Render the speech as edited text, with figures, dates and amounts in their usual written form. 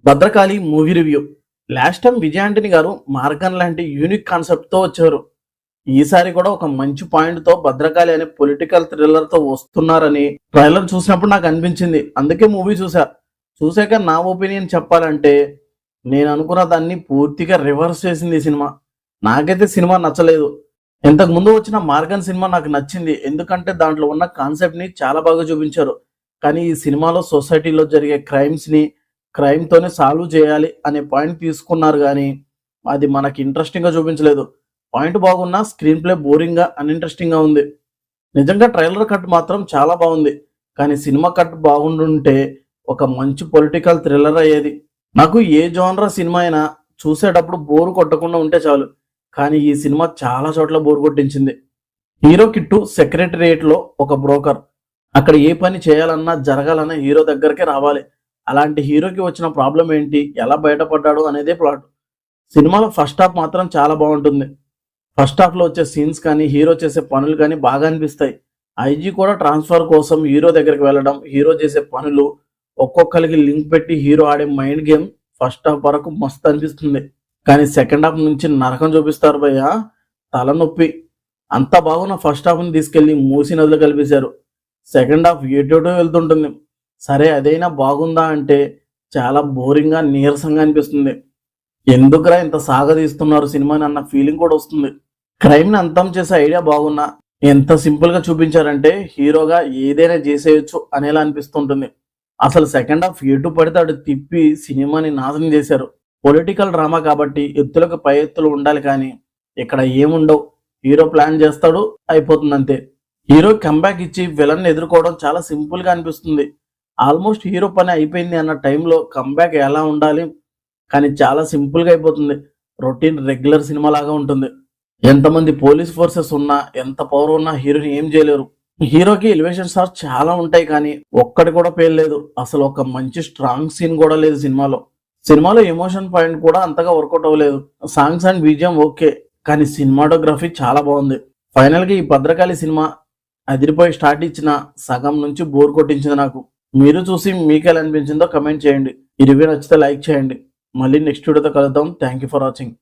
Bhadrakali movie review. Last time Vijay Antony గారు Morgan లాంటి unique concept తో వచ్చారు. ఈసారి కూడా ఒక మంచి పాయింట్ తో భద్రకాళి అనే పొలిటికల్ థ్రిల్లర్ తో వస్తున్నారని ట్రైలర్ చూసినప్పుడు నాకు అనిపించింది. అందుకే మూవీ చూశాక నా ఒపీనియన్ చెప్పాలంటే నేను అనుకున్న దాన్ని పూర్తిగా రివర్స్ చేసింది ఈ సినిమా. నాకైతే సినిమా నచ్చలేదు. ఇంతకు ముందు వచ్చిన మార్గన్ సినిమా నాకు నచ్చింది, ఎందుకంటే దాంట్లో ఉన్న కాన్సెప్ట్ ని చాలా బాగా చూపించారు. కానీ ఈ సినిమాలో సొసైటీలో జరిగే క్రైమ్స్ ని క్రైమ్ తోనే సాల్వ్ చేయాలి అనే పాయింట్ తీసుకున్నారు, కానీ అది మనకి ఇంట్రెస్టింగ్ గా చూపించలేదు. పాయింట్ బాగున్నా స్క్రీన్ ప్లే బోరింగ్ గా అన్ఇంట్రెస్టింగ్ గా ఉంది. నిజంగా ట్రైలర్ కట్ మాత్రం చాలా బాగుంది, కానీ సినిమా కట్ బాగుండుంటే ఒక మంచి పొలిటికల్ థ్రిల్లర్ అయ్యేది. నాకు ఏ జోనరా సినిమా అయినా చూసేటప్పుడు బోరు కొట్టకుండా ఉంటే చాలు, కానీ ఈ సినిమా చాలా చోట్ల బోరు కొట్టించింది. హీరో కిట్టు సెక్రటరియేట్ లో ఒక బ్రోకర్. అక్కడ ఏ పని చేయాలన్నా జరగాలన్నా హీరో దగ్గరకే రావాలి. అలాంటి హీరోకి వచ్చిన ప్రాబ్లం ఏంటి, ఎలా బయటపడ్డాడు అనేదే ప్లాట్. సినిమాలో ఫస్ట్ హాఫ్ మాత్రం చాలా బాగుంటుంది. ఫస్ట్ హాఫ్ లో వచ్చే సీన్స్ కానీ హీరో చేసే పనులు కానీ బాగా అనిపిస్తాయి. ఐజీ కూడా ట్రాన్స్ఫర్ కోసం హీరో దగ్గరికి వెళ్ళడం, హీరో చేసే పనులు, ఒక్కొక్కరికి లింక్ పెట్టి హీరో ఆడే మైండ్ గేమ్ ఫస్ట్ హాఫ్ వరకు మస్తు అనిపిస్తుంది. కానీ సెకండ్ హాఫ్ నుంచి నరకం చూపిస్తారు భయ్య, తలనొప్పి. అంత బాగున్న ఫస్ట్ హాఫ్ ని తీసుకెళ్లి మూసి నదులు కలిపేశారు. సెకండ్ హాఫ్ ఎటోటో వెళ్తుంటుంది. సరే అదైనా బాగుందా అంటే చాలా బోరింగ్ గా నీరసంగా అనిపిస్తుంది. ఎందుకురా ఇంత సాగదీస్తున్నారు సినిమాని అన్న ఫీలింగ్ కూడా వస్తుంది. క్రైమ్ ని అంతం చేసే ఐడియా బాగున్నా ఎంత సింపుల్ గా చూపించారంటే హీరోగా ఏదైనా చేసేయచ్చు అనేలా అనిపిస్తుంటుంది. అసలు సెకండ్ హాఫ్ ఎటు పడితే అటు తిప్పి సినిమాని నాశనం చేశారు. పొలిటికల్ డ్రామా కాబట్టి ఎత్తులకు పై ఎత్తులు ఉండాలి, కానీ ఇక్కడ ఏముండవు. హీరో ప్లాన్ చేస్తాడు, అయిపోతుంది అంతే. హీరో కంబ్యాక్ ఇచ్చి విలన్ ఎదుర్కోవడం చాలా సింపుల్ గా అనిపిస్తుంది. ఆల్మోస్ట్ హీరో పని అయిపోయింది అన్న టైంలో కంబ్యాక్ ఎలా ఉండాలి, కానీ చాలా సింపుల్ గా అయిపోతుంది. రొటీన్ రెగ్యులర్ సినిమా లాగా ఉంటుంది. ఎంతమంది పోలీస్ ఫోర్సెస్ ఉన్నా, ఎంత పవర్ ఉన్నా హీరోని ఏం చేయలేరు. హీరోకి ఎలివేషన్ స్టార్స్ చాలా ఉంటాయి, కానీ ఒక్కటి కూడా పేర్లేదు. అసలు ఒక మంచి స్ట్రాంగ్ సీన్ కూడా లేదు సినిమాలో ఎమోషన్ పాయింట్ కూడా అంతగా వర్కౌట్ అవ్వలేదు. సాంగ్స్ అండ్ బీజిఎం ఓకే, కానీ సినిమాటోగ్రఫీ చాలా బాగుంది. ఫైనల్ గా ఈ భద్రకాళి సినిమా అదిరిపోయి స్టార్ట్ ఇచ్చిన సగం నుంచి బోర్ కొట్టించింది నాకు. మీరు చూసి మీకు ఎలా అనిపించిందో కమెంట్ చేయండి. ఈ రివ్యూ నచ్చితే లైక్ చేయండి. మళ్ళీ నెక్స్ట్ వీడియోతో కలుద్దాం. Thank you for watching.